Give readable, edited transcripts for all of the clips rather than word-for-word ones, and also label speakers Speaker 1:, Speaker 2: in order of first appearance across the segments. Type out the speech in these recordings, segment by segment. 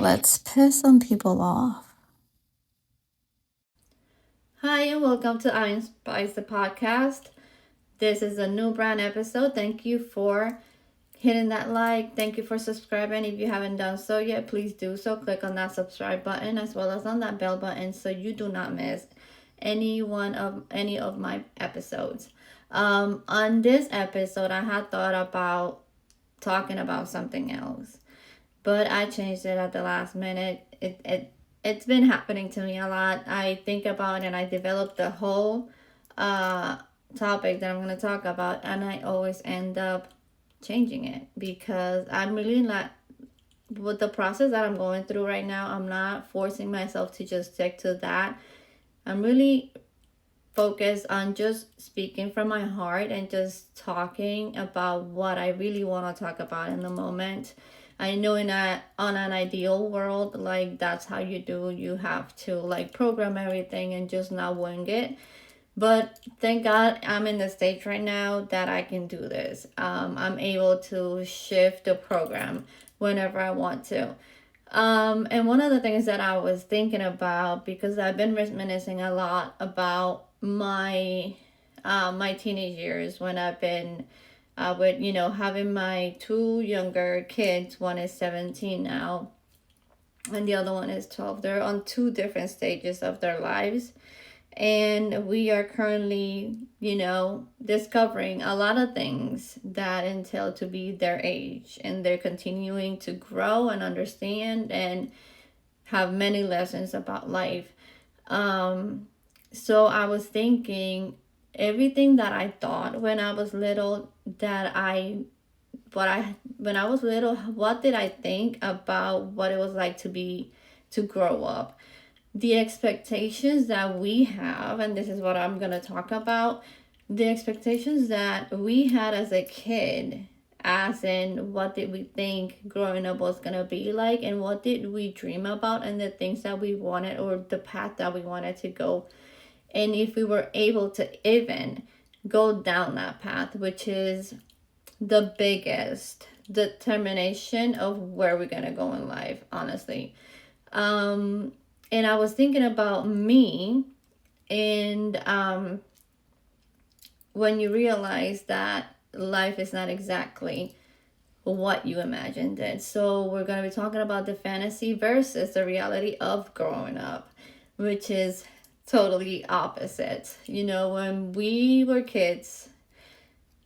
Speaker 1: Let's piss some people off.
Speaker 2: Hi, and welcome to I Spice the podcast. This is a new brand episode. Thank you for hitting that like. Thank you for subscribing. If you haven't done so yet, please do so. Click on that subscribe button as well as on that bell button so you do not miss any of my episodes. On this episode, I had thought about talking about something else, but I changed it at the last minute. It's been happening to me a lot. I think about and I develop the whole uh topic that I'm gonna talk about, and I always end up changing it because I'm really not with the process that I'm going through right now. I'm not forcing myself to just stick to that. I'm really focused on just speaking from my heart and just talking about what I really want to talk about in the moment. I know on an ideal world, like that's how you do. You have to like program everything and just not wing it. But thank God I'm in the stage right now that I can do this. I'm able to shift the program whenever I want to. And one of the things that I was thinking about, because I've been reminiscing a lot about my teenage years when I've been with having my two younger kids. One is 17 now, and the other one is 12. They're on two different stages of their lives, and we are currently discovering a lot of things that entail to be their age, and they're continuing to grow and understand and have many lessons about life. So I was thinking everything that I thought when I was little, when I was little, what did I think about what it was like to grow up? The expectations that we have, and this is what I'm going to talk about, the expectations that we had as a kid, as in what did we think growing up was going to be like, and what did we dream about, and the things that we wanted or the path that we wanted to go, and if we were able to even go down that path, which is the biggest determination of where we're going to go in life, honestly. And I was thinking about me, and when you realize that life is not exactly what you imagined it. So we're going to be talking about the fantasy versus the reality of growing up, which is totally opposite. When we were kids,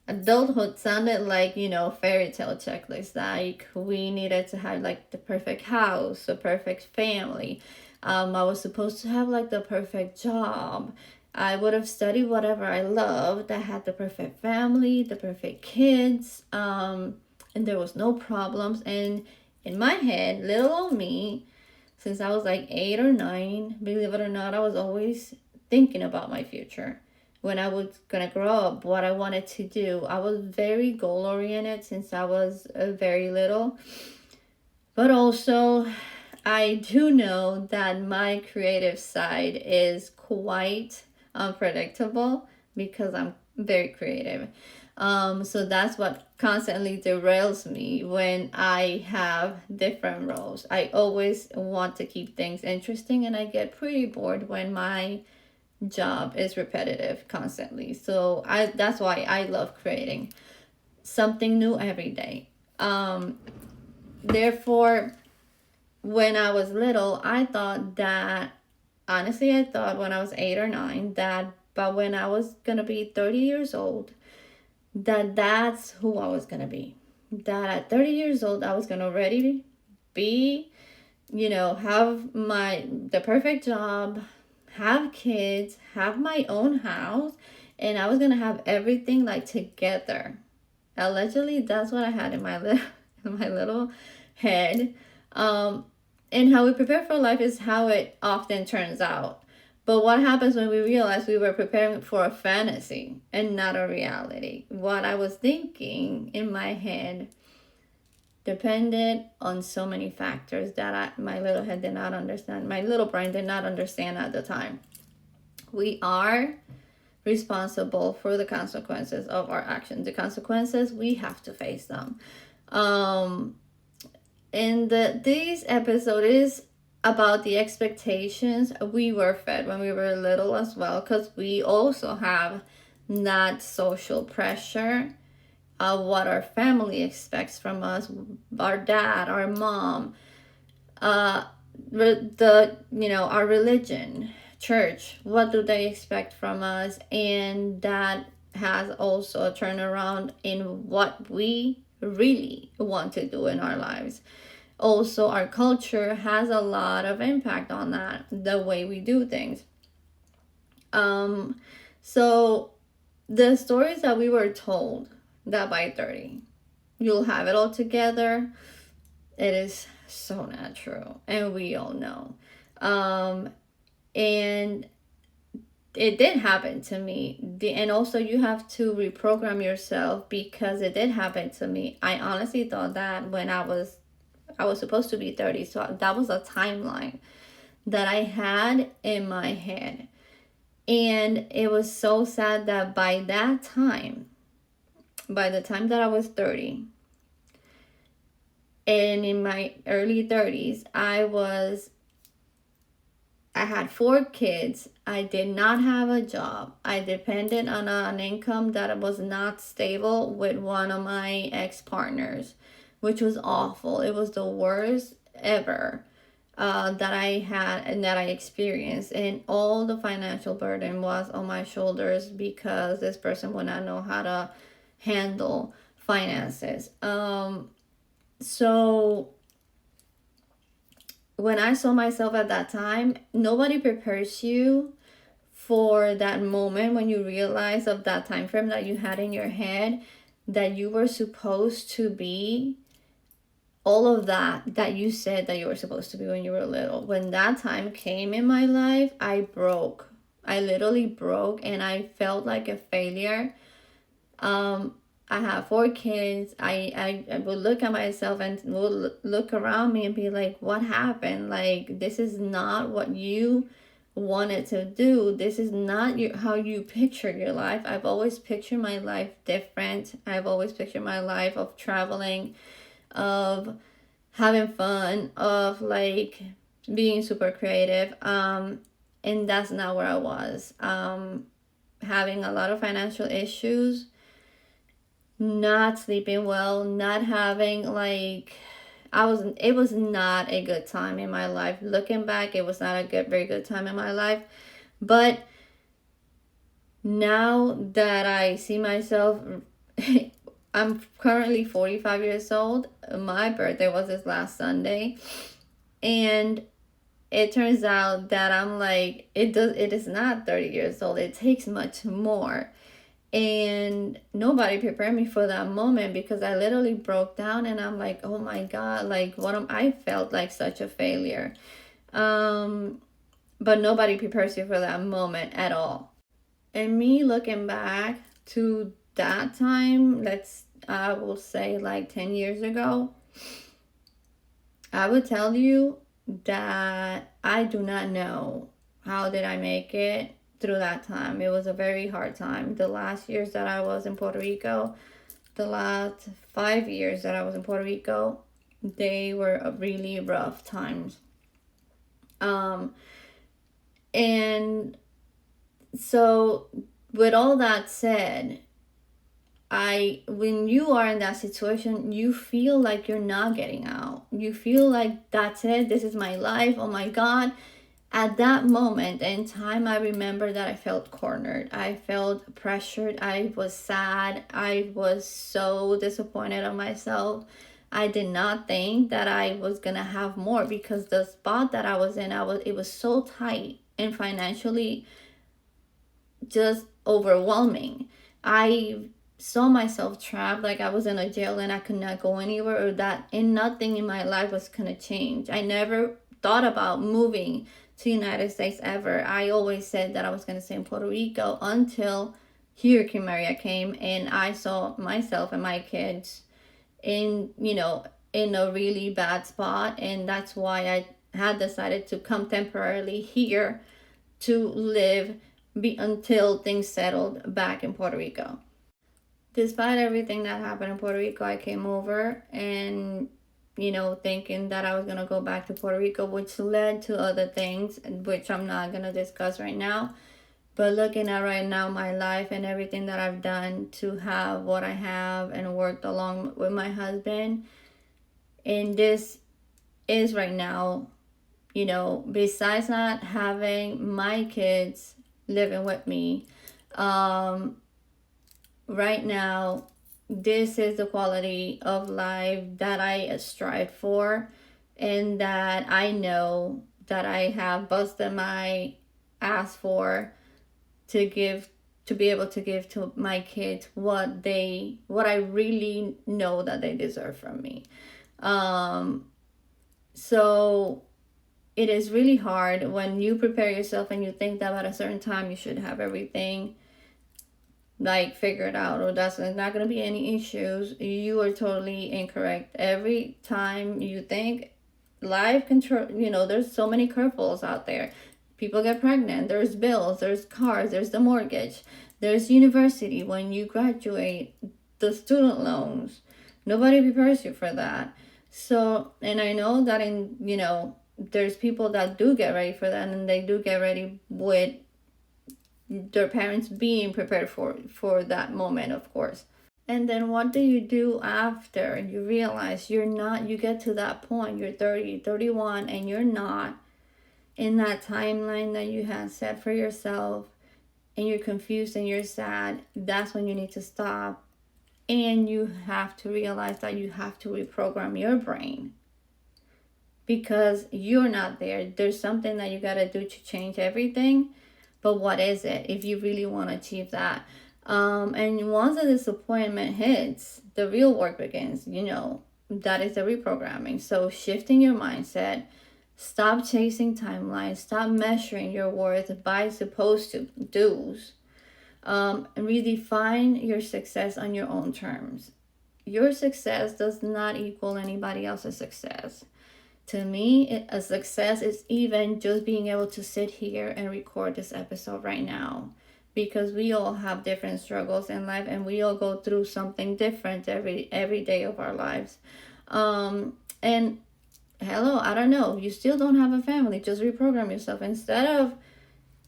Speaker 2: adulthood sounded like fairy tale checklist. Like we needed to have like the perfect house, the perfect family. I was supposed to have like the perfect job. I would have studied whatever I loved. I had the perfect family, the perfect kids, and there was no problems. And in my head, little old me, since I was like 8 or 9, believe it or not, I was always thinking about my future. When I was gonna grow up, what I wanted to do. I was very goal oriented since I was very little. But also, I do know that my creative side is quite unpredictable because I'm very creative. So that's what constantly derails me when I have different roles. I always want to keep things interesting, and I get pretty bored when my job is repetitive constantly. So that's why I love creating something new every day. Therefore, when I was little, I thought that, honestly, I thought when I was 8 or 9 that, but when I was gonna be 30 years old, that's who I was gonna be. That at 30 years old, I was gonna already be, have the perfect job, have kids, have my own house, and I was gonna have everything like together. Allegedly, that's what I had in my little in my little head. Um, and how we prepare for life is how it often turns out. But what happens when we realize we were preparing for a fantasy and not a reality? What I was thinking in my head depended on so many factors that my little head did not understand. My little brain did not understand at the time. We are responsible for the consequences of our actions. The consequences, we have to face them. Um, And this episode is about the expectations we were fed when we were little as well, because we also have that social pressure of what our family expects from us, our dad, our mom, our religion, church, what do they expect from us? And that has also a turnaround in what we really want to do in our lives. Also, our culture has a lot of impact on that, the way we do things. So the stories that we were told, that by 30 you'll have it all together, it is so not true, and we all know. And it did happen to me. And also, you have to reprogram yourself, because it did happen to me. I honestly thought that when I was supposed to be 30, so that was a timeline that I had in my head. And it was so sad that by that time, by the time that I was 30, and in my early 30s, I had 4 kids. I did not have a job. I depended on an income that was not stable with one of my ex-partners, which was awful. It was the worst ever that I had and that I experienced. And all the financial burden was on my shoulders because this person would not know how to handle finances. So when I saw myself at that time, nobody prepares you for that moment when you realize of that time frame that you had in your head, that you were supposed to be all of that you said that you were supposed to be when you were little. When that time came in my life, I broke. I literally broke, and I felt like a failure. I have 4 kids. I would look at myself and would look around me and be like, what happened? Like, this is not what you wanted to do. This is not how you picture your life. I've always pictured my life different. I've always pictured my life of traveling, of having fun, of like being super creative. And that's not where I was. Having a lot of financial issues, not sleeping well, not having like it was not a good time in my life. Looking back, it was not a very good time in my life. But now that I see myself, I'm currently 45 years old. My birthday was this last Sunday, and it turns out that I'm like, it is not 30 years old. It takes much more. And nobody prepared me for that moment, because I literally broke down, and I'm like, oh my God, like I felt like such a failure. But nobody prepares you for that moment at all. And me looking back to that time, I will say like 10 years ago, I would tell you that I do not know how did I make it through that time. It was a very hard time. The last years that I was in Puerto Rico, the last 5 years that I was in Puerto Rico, they were really rough times. And so with all that said, when you are in that situation, you feel like you're not getting out. You feel like that's it. This is my life. Oh my God. At that moment in time, I remember that I felt cornered. I felt pressured. I was sad. I was so disappointed in myself. I did not think that I was gonna have more, because the spot that I was in, it was so tight, and financially just overwhelming. I saw myself trapped, like I was in a jail and I could not go anywhere, and nothing in my life was gonna change. I never thought about moving to the United States ever. I always said that I was gonna stay in Puerto Rico until Hurricane Maria came, and I saw myself and my kids in a really bad spot. And that's why I had decided to come temporarily here to live until things settled back in Puerto Rico. Despite everything that happened in Puerto Rico, I came over, and thinking that I was going to go back to Puerto Rico, which led to other things, which I'm not going to discuss right now. But looking at right now my life and everything that I've done to have what I have and worked along with my husband, and this is right now, besides not having my kids living with me, right now, this is the quality of life that I strive for, and that I know that I have busted my ass for, to be able to give to my kids what I really know that they deserve from me. So it is really hard when you prepare yourself and you think that at a certain time you should have everything like figured out, or that's not going to be any issues. You are totally incorrect. Every time you think life control, there's so many curveballs out there. People get pregnant, there's bills, there's cars, there's the mortgage, there's university when you graduate, the student loans. Nobody prepares you for that. So, and I know that there's people that do get ready for that, and they do get ready with their parents being prepared for that moment, of course. And then what do you do after you realize you get to that point, you're 30, 31, and you're not in that timeline that you had set for yourself, and you're confused and you're sad. That's when you need to stop, and you have to realize that you have to reprogram your brain, because you're not there. There's something that you got to do to change everything. But what is it if you really want to achieve that? And once the disappointment hits, the real work begins. That is the reprogramming. So shifting your mindset, stop chasing timelines, stop measuring your worth by supposed to do's, and redefine your success on your own terms. Your success does not equal anybody else's success. To me, a success is even just being able to sit here and record this episode right now, because we all have different struggles in life, and we all go through something different every day of our lives. And hello, I don't know, you still don't have a family, just reprogram yourself. Instead of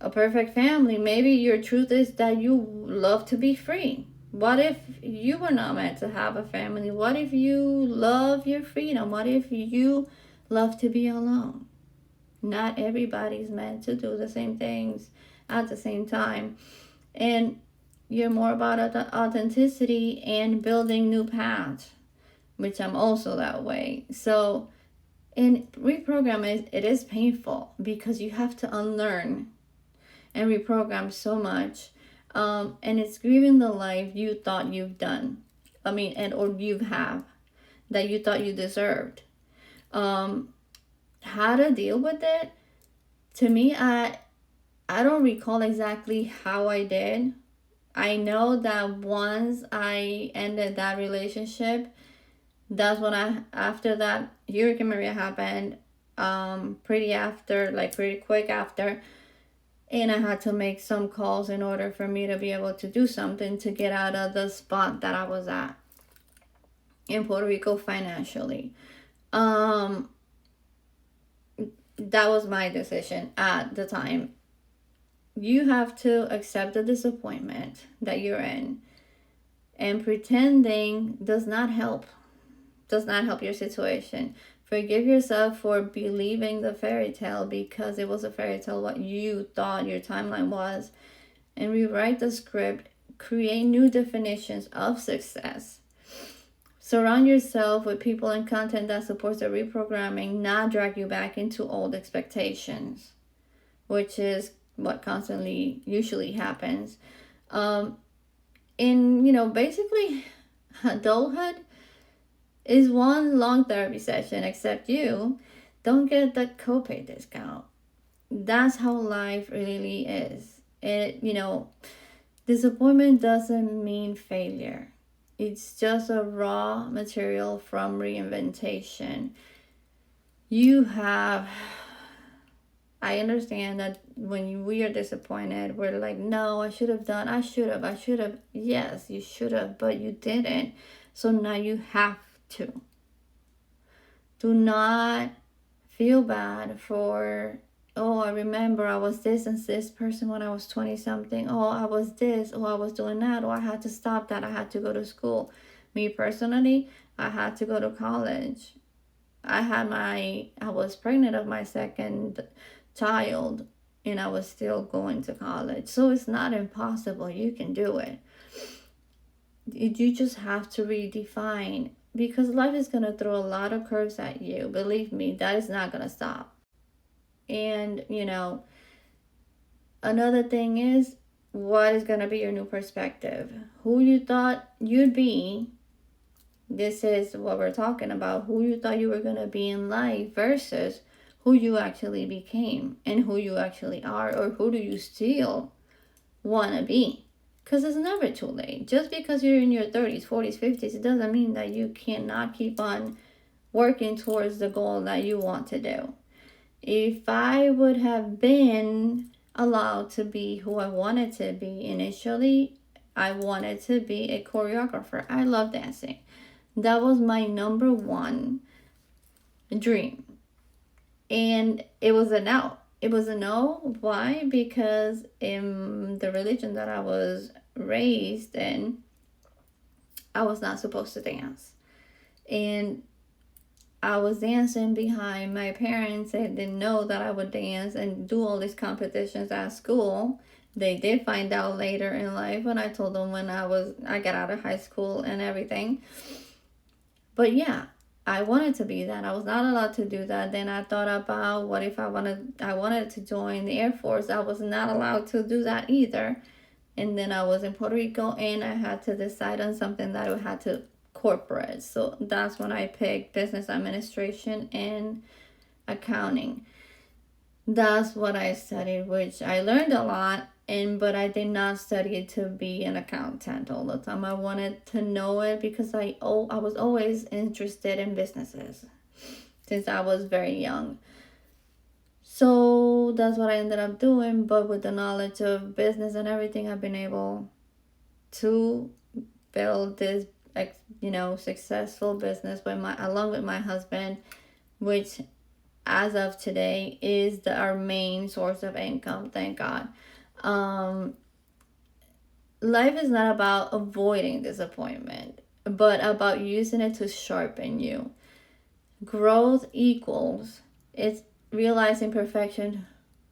Speaker 2: a perfect family, maybe your truth is that you love to be free. What if you were not meant to have a family? What if you love your freedom? What if you love to be alone? Not everybody's meant to do the same things at the same time. And you're more about authenticity and building new paths, which I'm also that way. So in reprogram, it is painful, because you have to unlearn and reprogram so much. And it's grieving the life you thought you've done. Or you have, that you thought you deserved. How to deal with it? To me, I don't recall exactly how I did. I know that once I ended that relationship, that's when after that Hurricane Maria happened, pretty quick after, and I had to make some calls in order for me to be able to do something to get out of the spot that I was at in Puerto Rico financially. That was my decision at the time. You have to accept the disappointment that you're in, and pretending does not help your situation. Forgive yourself for believing the fairy tale, because it was a fairy tale what you thought your timeline was, and rewrite the script. Create new definitions of success. Surround yourself with people and content that supports the reprogramming, not drag you back into old expectations, which is what constantly usually happens. Basically, adulthood is one long therapy session, except you don't get the copay discount. That's how life really is. Disappointment doesn't mean failure. It's just a raw material from reinventation. I understand that when we are disappointed, we're like, no, I should have. Yes, you should have, but you didn't. So now you have to. Do not feel bad for, oh, I remember I was this and this person when I was 20 something. Oh, I was this. Oh, I was doing that. Oh, I had to stop that. I had to go to school. Me personally, I had to go to college. I was pregnant of my second child and I was still going to college. So it's not impossible. You can do it. You just have to redefine, because life is going to throw a lot of curves at you. Believe me, that is not going to stop. And, another thing is, what is going to be your new perspective? Who you thought you'd be, this is what we're talking about. Who you thought you were going to be in life versus who you actually became and who you actually are, or who do you still want to be. Because it's never too late. Just because you're in your 30s, 40s, 50s, it doesn't mean that you cannot keep on working towards the goal that you want to do. If I would have been allowed to be who I wanted to be initially, I wanted to be a choreographer. I love dancing. That was my number one dream. And it was a no. It was a no. Why? Because in the religion that I was raised in, I was not supposed to dance. And I was dancing behind my parents. They didn't know that I would dance and do all these competitions at school. They did find out later in life when I told them when I got out of high school and everything. But yeah, I wanted to be that. I was not allowed to do that. Then I thought about what if I wanted to join the Air Force. I was not allowed to do that either. And then I was in Puerto Rico and I had to decide on something that I had to corporate. So that's when I picked business administration and accounting. That's what I studied, which I learned a lot. But I did not study it to be an accountant all the time. I wanted to know it because I was always interested in businesses since I was very young. So that's what I ended up doing. But with the knowledge of business and everything, I've been able to build this, successful business along with my husband, which as of today is our main source of income. Thank God. Life is not about avoiding disappointment, but about using it to sharpen you. Growth equals it's realizing perfection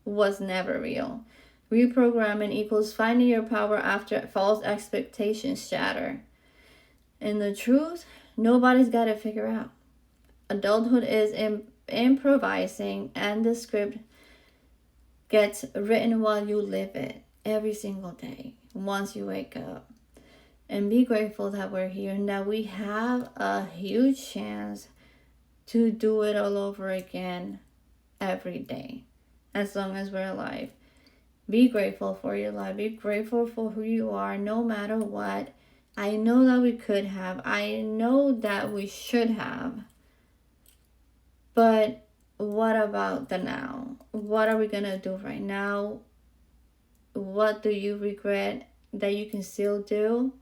Speaker 2: was never real. Reprogramming equals finding your power after false expectations shatter. And the truth, nobody's got it figured out. Adulthood is improvising, and the script gets written while you live it every single day once you wake up. And be grateful that we're here and that we have a huge chance to do it all over again every day as long as we're alive. Be grateful for your life. Be grateful for who you are no matter what. I know that we could have. I know that we should have. But what about the now? What are we going to do right now? What do you regret that you can still do?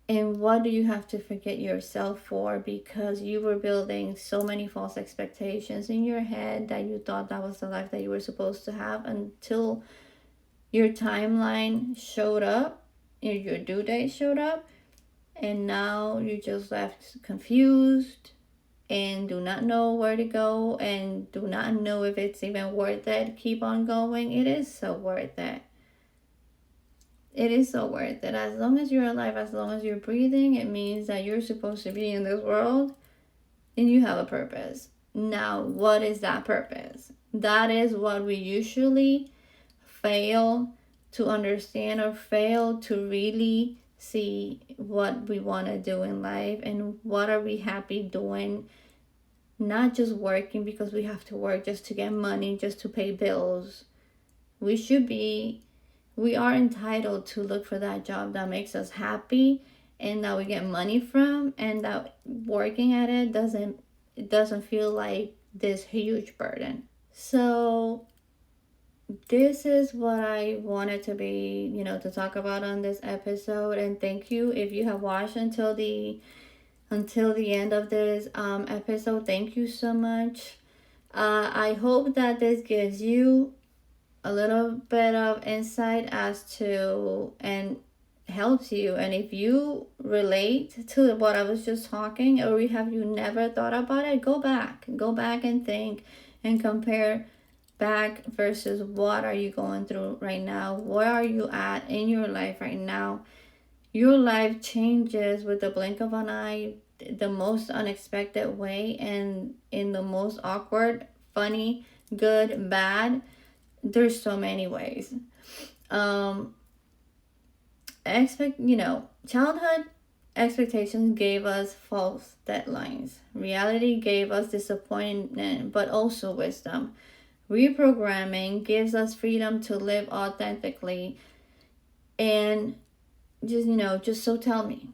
Speaker 2: And what do you have to forget yourself for because you were building so many false expectations in your head that you thought that was the life that you were supposed to have until your timeline showed up, your due date showed up, and now you just left confused and do not know where to go and do not know if it's even worth it. Keep on going. It is so worth it. It is so worth it. As long as you're alive, as long as you're breathing, it means that you're supposed to be in this world and you have a purpose. Now, what is that purpose? That is what we usually fail to understand or fail to really see what we want to do in life and what are we happy doing. Not just working because we have to work just to get money, just to pay bills. We are entitled to look for that job that makes us happy and that we get money from, and that working at it doesn't feel like this huge burden. So this is what I wanted to be, to talk about on this episode. And thank you if you have watched until the until the end of this episode. Thank you so much. I hope that this gives you a little bit of insight as to and helps you. And if you relate to what I was just talking, or have you never thought about it, go back and think and compare back versus what are you going through right now. Where are you at in your life right now? Your life changes with the blink of an eye, the most unexpected way, and in the most awkward, funny, good, bad. There's so many ways. Childhood expectations gave us false deadlines. Reality gave us disappointment, but also wisdom. Reprogramming gives us freedom to live authentically. And just so tell me,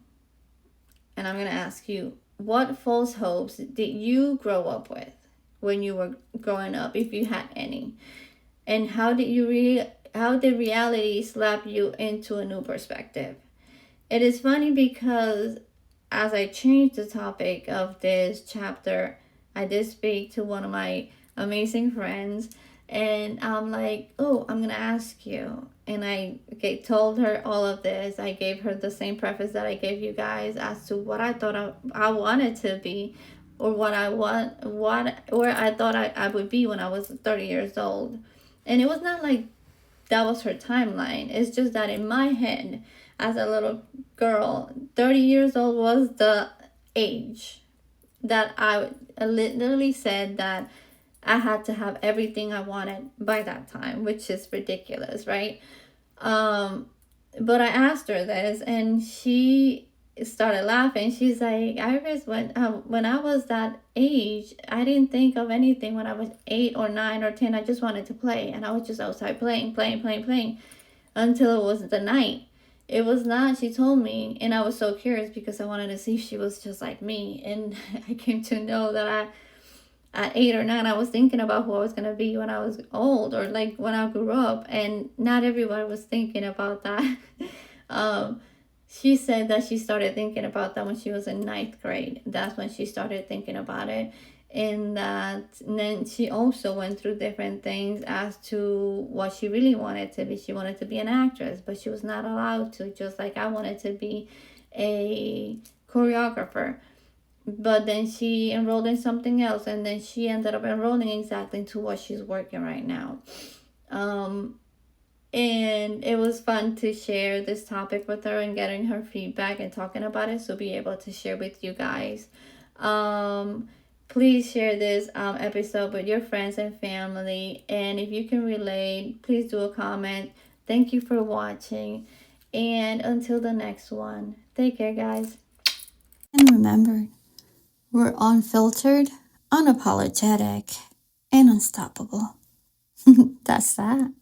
Speaker 2: and I'm going to ask you, what false hopes did you grow up with when you were growing up, if you had any? And how did reality slap you into a new perspective? It is funny because as I changed the topic of this chapter, I did speak to one of my amazing friends, and I'm like, oh, I'm gonna ask you. And I told her all of this. I gave her the same preface that I gave you guys as to what I thought I wanted to be, or where I thought I would be when I was 30 years old. And it was not like that was her timeline. It's just that in my head, as a little girl, 30 years old was the age that I literally said that I had to have everything I wanted by that time, which is ridiculous, right? But I asked her this, and she started laughing. She's like, Iris, when I was that age, I didn't think of anything. When I was 8 or 9 or 10, I just wanted to play, and I was just outside playing until it was the night. It was not, she told me, and I was so curious because I wanted to see if she was just like me. And I came to know that at 8 or 9, I was thinking about who I was going to be when I was old, or like when I grew up. And not everybody was thinking about that. She said that she started thinking about that when she was in 9th grade. That's when she started thinking about it. And then she also went through different things as to what she really wanted to be. She wanted to be an actress, but she was not allowed to, just like I wanted to be a choreographer. But then she enrolled in something else, and then she ended up enrolling exactly into what she's working right now. And it was fun to share this topic with her and getting her feedback and talking about it, so be able to share with you guys. Please share this episode with your friends and family, and if you can relate, please do a comment. Thank you for watching, and until the next one, take care, guys.
Speaker 1: And remember, we're unfiltered, unapologetic, and unstoppable. That's that.